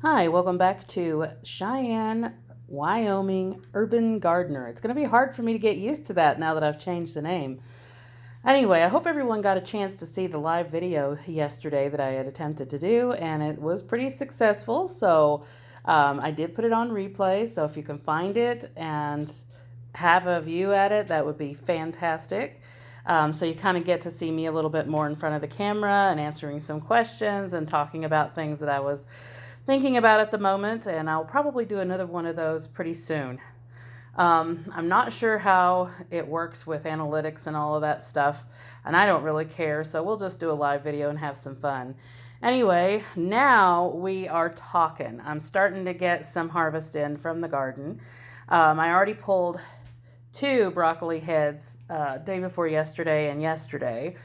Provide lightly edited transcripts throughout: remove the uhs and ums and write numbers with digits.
Hi, welcome back to Cheyenne, Wyoming Urban Gardener. It's going to be hard for me to get used to that now that I've changed the name. Anyway, I hope everyone got a chance to see the live video yesterday that I had attempted to do, and it was pretty successful. So I did put it on replay, so if you can find it and have a view at it, that would be fantastic. So you kind of get to see me a little bit more in front of the camera and answering some questions and talking about things that I was thinking about at the moment, and I'll probably do another one of those pretty soon. I'm not sure how it works with analytics and all of that stuff, and I don't really care, so we'll just do a live video and have some fun. Anyway, now we are talking. I'm starting to get some harvest in from the garden. I already pulled 2 broccoli heads day before yesterday and yesterday.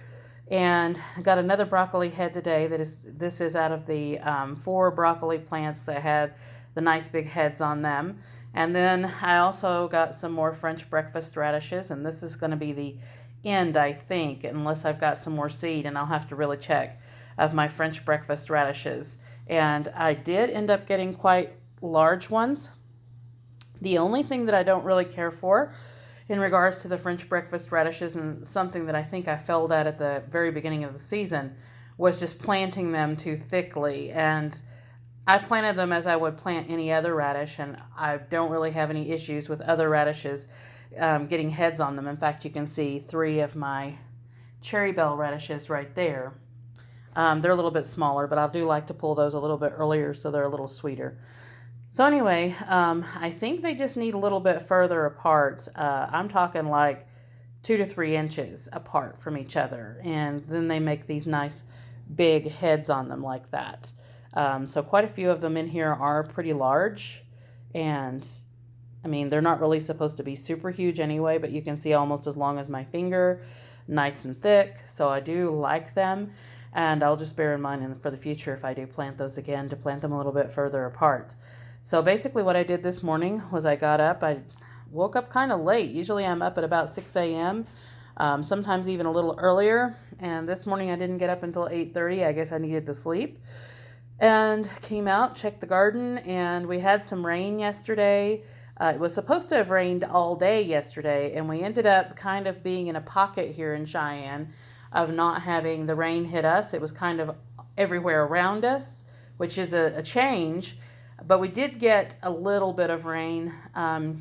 And I got another broccoli head today. This is out of the 4 broccoli plants that had the nice big heads on them. And then I also got some more French breakfast radishes, and this is going to be the end, I think, unless I've got some more seed, and I'll have to really check, of my French breakfast radishes. And I did end up getting quite large ones. The only thing that I don't really care for in regards to the French breakfast radishes, and something that I think I failed at the very beginning of the season, was just planting them too thickly. And I planted them as I would plant any other radish, and I don't really have any issues with other radishes getting heads on them. In fact, you can see 3 of my cherry bell radishes right there. They're a little bit smaller, but I do like to pull those a little bit earlier so they're a little sweeter. So anyway, I think they just need a little bit further apart. I'm talking like 2 to 3 inches apart from each other. And then they make these nice big heads on them like that. So quite a few of them in here are pretty large. And I mean, they're not really supposed to be super huge anyway, but you can see almost as long as my finger, nice and thick. So I do like them. And I'll just bear in mind for the future, if I do plant those again, to plant them a little bit further apart. So basically what I did this morning was I got up. I woke up kind of late. Usually I'm up at about 6 a.m., sometimes even a little earlier. And this morning I didn't get up until 8:30. I guess I needed the sleep. And came out, checked the garden, and we had some rain yesterday. It was supposed to have rained all day yesterday, and we ended up kind of being in a pocket here in Cheyenne of not having the rain hit us. It was kind of everywhere around us, which is a change. But we did get a little bit of rain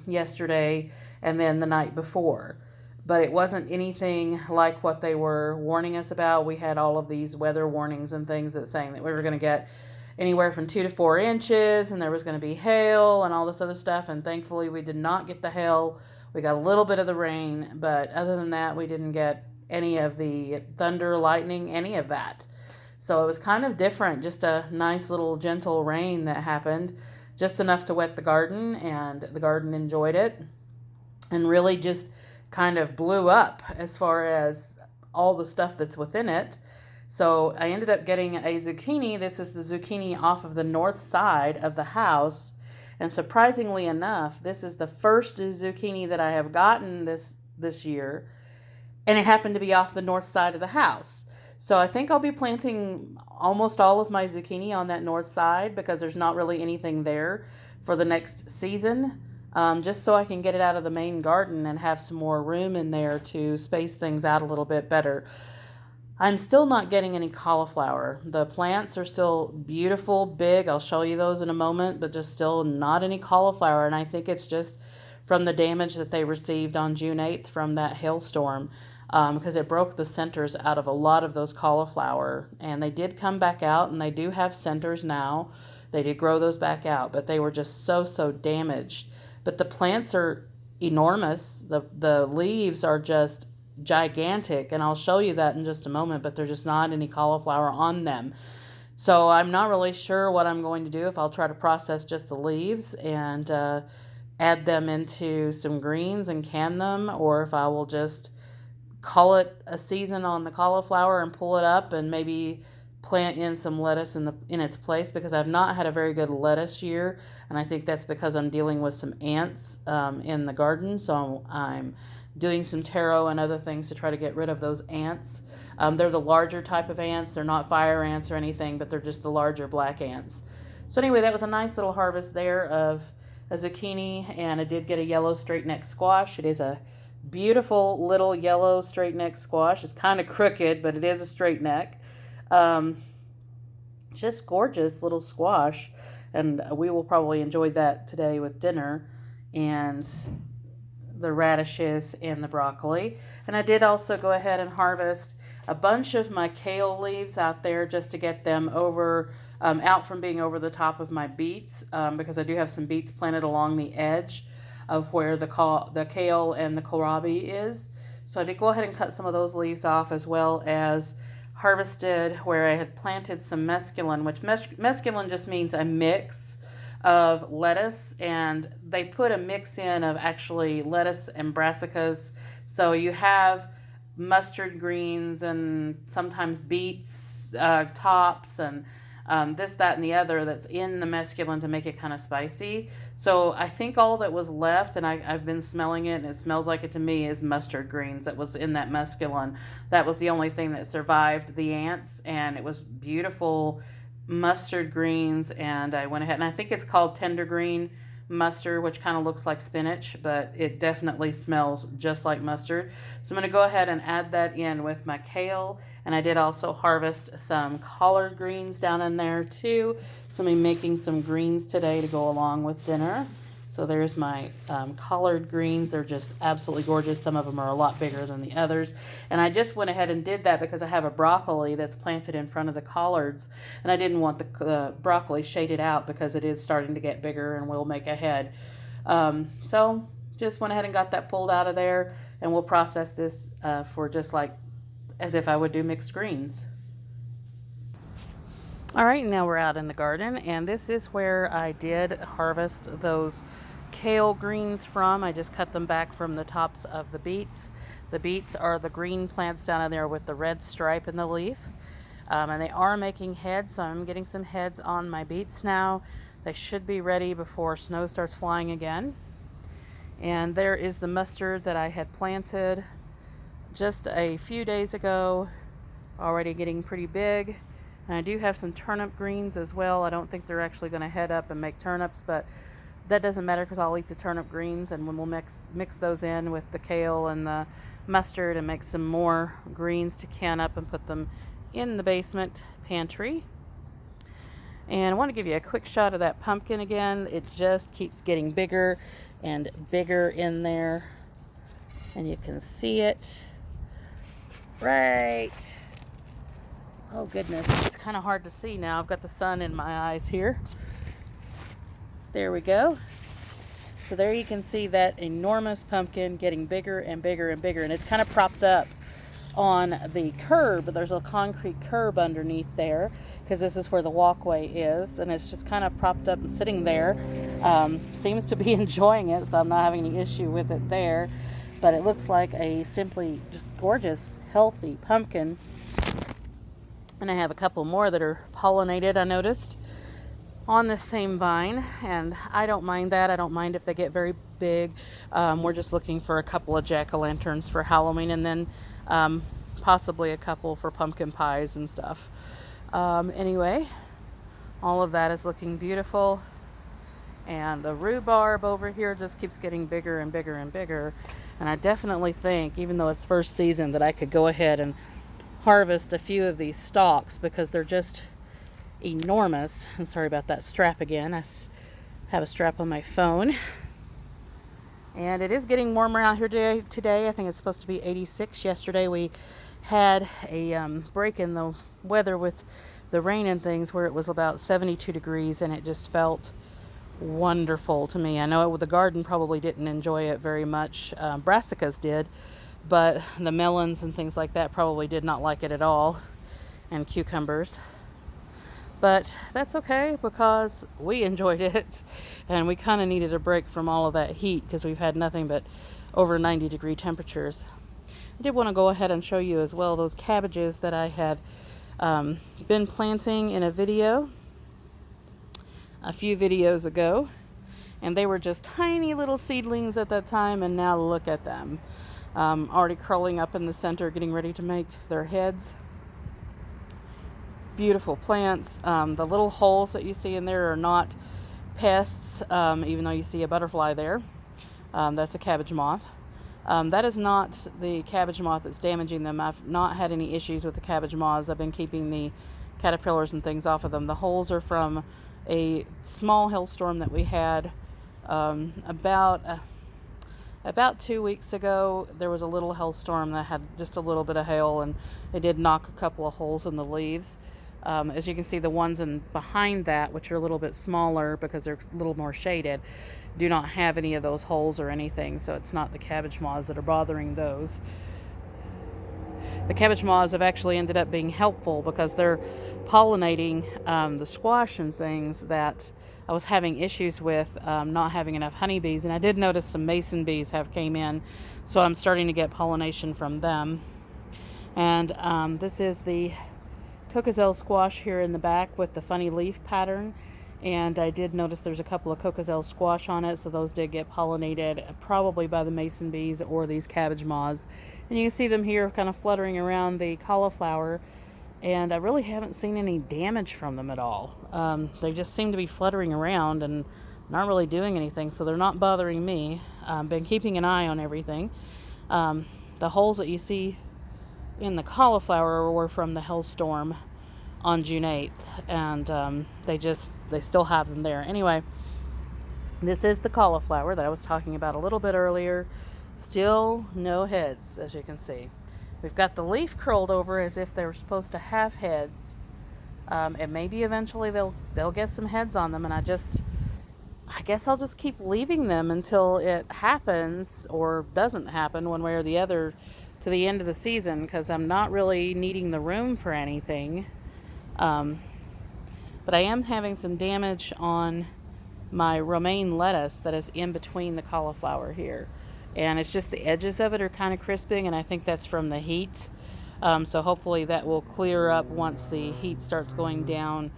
yesterday and then the night before. But it wasn't anything like what they were warning us about. We had all of these weather warnings and things that saying that we were going to get anywhere from 2 to 4 inches, and there was going to be hail and all this other stuff. And thankfully, we did not get the hail. We got a little bit of the rain, but other than that, we didn't get any of the thunder, lightning, any of that. So it was kind of different, just a nice little gentle rain that happened, just enough to wet the garden, and the garden enjoyed it, and really just kind of blew up as far as all the stuff that's within it. So I ended up getting a zucchini. This is the zucchini off of the north side of the house, and surprisingly enough, this is the first zucchini that I have gotten this year, and it happened to be off the north side of the house. So I think I'll be planting almost all of my zucchini on that north side because there's not really anything there for the next season, just so I can get it out of the main garden and have some more room in there to space things out a little bit better. I'm still not getting any cauliflower. The plants are still beautiful, big. I'll show you those in a moment, but just still not any cauliflower. And I think it's just from the damage that they received on June 8th from that hailstorm. Because it broke the centers out of a lot of those cauliflower. And they did come back out, and they do have centers now. They did grow those back out, but they were just so damaged. But the plants are enormous. The leaves are just gigantic, and I'll show you that in just a moment, but there's just not any cauliflower on them. So I'm not really sure what I'm going to do, if I'll try to process just the leaves and add them into some greens and can them, or if I will just call it a season on the cauliflower and pull it up and maybe plant in some lettuce in its place, because I've not had a very good lettuce year, and I think that's because I'm dealing with some ants in the garden. So I'm doing some taro and other things to try to get rid of those ants. They're the larger type of ants. They're not fire ants or anything, but they're just the larger black ants. So anyway, that was a nice little harvest there of a zucchini, and I did get a yellow straight neck squash. It is a beautiful little yellow straight neck squash. It's kind of crooked, but it is a straight neck. Just gorgeous little squash, and we will probably enjoy that today with dinner, and the radishes and the broccoli. And I did also go ahead and harvest a bunch of my kale leaves out there just to get them over out from being over the top of my beets, because I do have some beets planted along the edge of where the kale and the kohlrabi is. So I did go ahead and cut some of those leaves off, as well as harvested where I had planted some mesclun, which mesclun just means a mix of lettuce, and they put a mix in of actually lettuce and brassicas. So you have mustard greens and sometimes beets tops and this, that, and the other that's in the mesclun to make it kind of spicy. So I think all that was left, and I've been smelling it, and it smells like it to me, is mustard greens that was in that mesclun. That was the only thing that survived the ants, and it was beautiful mustard greens. And I went ahead, and I think it's called tender green mustard, which kind of looks like spinach, but it definitely smells just like mustard. So I'm going to go ahead and add that in with my kale, and I did also harvest some collard greens down in there too. So I'm making some greens today to go along with dinner. So there's my collard greens. They're just absolutely gorgeous. Some of them are a lot bigger than the others. And I just went ahead and did that because I have a broccoli that's planted in front of the collards. And I didn't want the broccoli shaded out because it is starting to get bigger and will make a head. So just went ahead and got that pulled out of there. And we'll process this for just like as if I would do mixed greens. All right, now we're out in the garden, and this is where I did harvest those kale greens from. I just cut them back from the tops of the beets. The beets are the green plants down in there with the red stripe in the leaf. And they are making heads, so I'm getting some heads on my beets now. They should be ready before snow starts flying again. And there is the mustard that I had planted just a few days ago, already getting pretty big. And I do have some turnip greens as well. I don't think they're actually going to head up and make turnips, but that doesn't matter because I'll eat the turnip greens, and when we'll mix those in with the kale and the mustard and make some more greens to can up and put them in the basement pantry. And I want to give you a quick shot of that pumpkin again. It just keeps getting bigger and bigger in there, and you can see it right. Oh goodness, it's kind of hard to see now. I've got the sun in my eyes here. There we go. So there you can see that enormous pumpkin getting bigger and bigger and bigger, and it's kind of propped up on the curb. There's a concrete curb underneath there because this is where the walkway is, and it's just kind of propped up and sitting there. Seems to be enjoying it, so I'm not having any issue with it there. But it looks like a simply just gorgeous, healthy pumpkin. And I have a couple more that are pollinated, I noticed, on the same vine. And I don't mind that. I don't mind if they get very big. We're just looking for a couple of jack-o'-lanterns for Halloween, and then possibly a couple for pumpkin pies and stuff. Anyway, all of that is looking beautiful. And the rhubarb over here just keeps getting bigger and bigger and bigger. And I definitely think, even though it's first season, that I could go ahead and harvest a few of these stalks because they're just enormous. And sorry about that strap again. I have a strap on my phone. And it is getting warmer out here today. I think it's supposed to be 86. Yesterday we had a break in the weather with the rain and things where it was about 72 degrees, and it just felt wonderful to me. I know the garden probably didn't enjoy it very much. Brassicas did, but the melons and things like that probably did not like it at all, and cucumbers. But that's okay because we enjoyed it, and we kind of needed a break from all of that heat because we've had nothing but over 90-degree temperatures. I did want to go ahead and show you as well those cabbages that I had been planting in a video a few videos ago, and they were just tiny little seedlings at that time, and now look at them. Already curling up in the center, getting ready to make their heads. beautiful plants. The little holes that you see in there are not pests, even though you see a butterfly there. That's a cabbage moth. That is not the cabbage moth that's damaging them. I've not had any issues with the cabbage moths. I've been keeping the caterpillars and things off of them. The holes are from a small hailstorm that we had about 2 weeks ago. There was a little hailstorm that had just a little bit of hail, and it did knock a couple of holes in the leaves. As you can see, the ones behind that, which are a little bit smaller because they're a little more shaded, do not have any of those holes or anything, so it's not the cabbage moths that are bothering those. The cabbage moths have actually ended up being helpful because they're pollinating the squash and things that I was having issues with, not having enough honeybees. And I did notice some mason bees have came in, so I'm starting to get pollination from them. And this is the cocozelle squash here in the back with the funny leaf pattern. And I did notice there's a couple of cocozelle squash on it, so those did get pollinated, probably by the mason bees or these cabbage moths. And you can see them here kind of fluttering around the cauliflower, and I really haven't seen any damage from them at all. They just seem to be fluttering around and not really doing anything, so they're not bothering me. Been keeping an eye on everything. The holes that you see in the cauliflower were from the hailstorm on June 8th, and they still have them there. Anyway, this is the cauliflower that I was talking about a little bit earlier. Still no heads, as you can see. We've got the leaf curled over as if they were supposed to have heads, and maybe eventually they'll get some heads on them, and I guess I'll just keep leaving them until it happens or doesn't happen, one way or the other, to the end of the season, because I'm not really needing the room for anything. But I am having some damage on my romaine lettuce that is in between the cauliflower here, and it's just the edges of it are kind of crisping, and I think that's from the heat. So hopefully that will clear up once the heat starts going down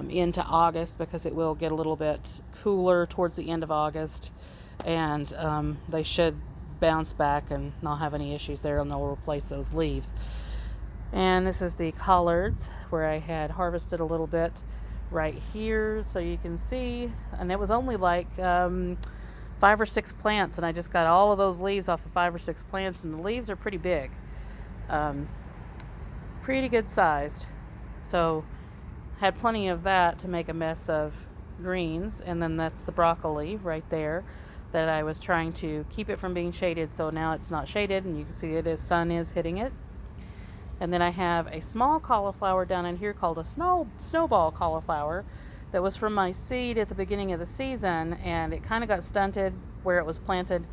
into August, because it will get a little bit cooler towards the end of August, and they should bounce back and not have any issues there, and they'll replace those leaves. And this is the collards, where I had harvested a little bit right here, so you can see, and it was only like 5 or 6 plants, and I just got all of those leaves off of 5 or 6 plants, and the leaves are pretty big, pretty good sized. So had plenty of that to make a mess of greens. And then that's the broccoli right there that I was trying to keep it from being shaded, so now it's not shaded, and you can see sun is hitting it. And then I have a small cauliflower down in here called a snowball cauliflower that was from my seed at the beginning of the season, and it kind of got stunted where it was planted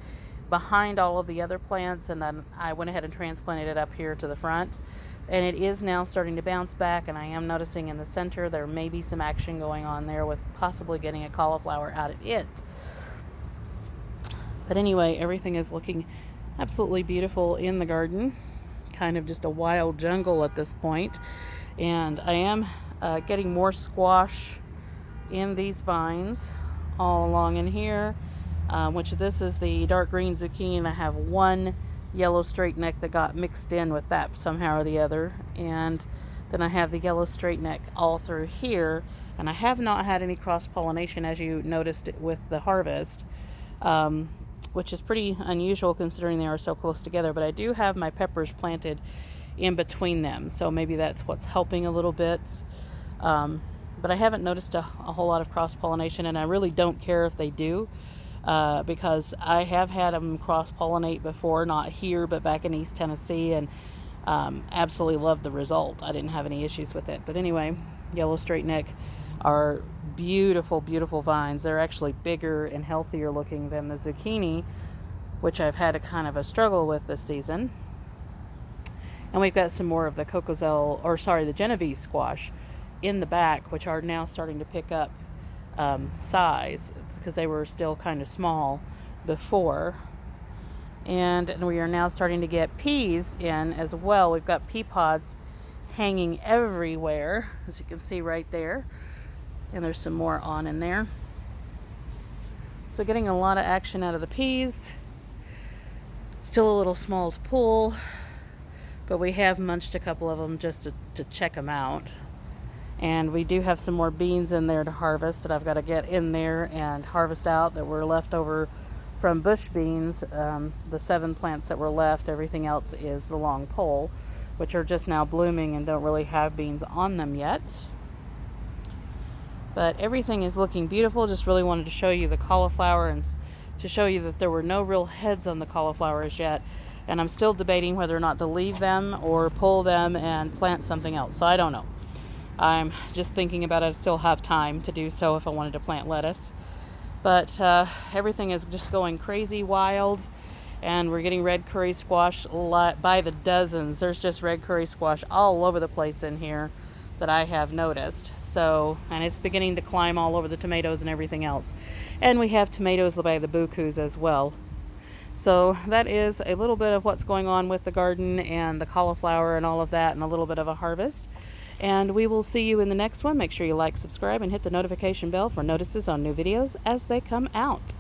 behind all of the other plants, and then I went ahead and transplanted it up here to the front, and it is now starting to bounce back, and I am noticing in the center there may be some action going on there with possibly getting a cauliflower out of it. But anyway, everything is looking absolutely beautiful in the garden. Kind of just a wild jungle at this point. And I am getting more squash in these vines all along in here, which this is the dark green zucchini, and I have one yellow straight neck that got mixed in with that somehow or the other, and then I have the yellow straight neck all through here, and I have not had any cross pollination, as you noticed with the harvest, which is pretty unusual considering they are so close together. But I do have my peppers planted in between them, so maybe that's what's helping a little bit. But I haven't noticed a whole lot of cross-pollination, and I really don't care if they do, because I have had them cross-pollinate before, not here, but back in East Tennessee, and absolutely loved the result. I didn't have any issues with it. But anyway, yellow straight neck are beautiful, beautiful vines. They're actually bigger and healthier looking than the zucchini, which I've had a kind of a struggle with this season. And we've got some more of the the Genovese squash in the back, which are now starting to pick up size, because they were still kind of small before. And we are now starting to get peas in as well. We've got pea pods hanging everywhere, as you can see right there. And there's some more on in there. So getting a lot of action out of the peas. Still a little small to pull, but we have munched a couple of them just to check them out. And we do have some more beans in there to harvest that I've got to get in there and harvest out that were left over from bush beans. The 7 plants that were left, everything else is the long pole, which are just now blooming and don't really have beans on them yet. But everything is looking beautiful. Just really wanted to show you the cauliflower and to show you that there were no real heads on the cauliflowers yet. And I'm still debating whether or not to leave them or pull them and plant something else. So I don't know. I'm just thinking about it. I still have time to do so if I wanted to plant lettuce. But everything is just going crazy wild. And we're getting red curry squash by the dozens. There's just red curry squash all over the place in here that I have noticed. So, and it's beginning to climb all over the tomatoes and everything else. And we have tomatoes by the bukus as well. So that is a little bit of what's going on with the garden and the cauliflower and all of that, and a little bit of a harvest. And we will see you in the next one. Make sure you like, subscribe, and hit the notification bell for notices on new videos as they come out.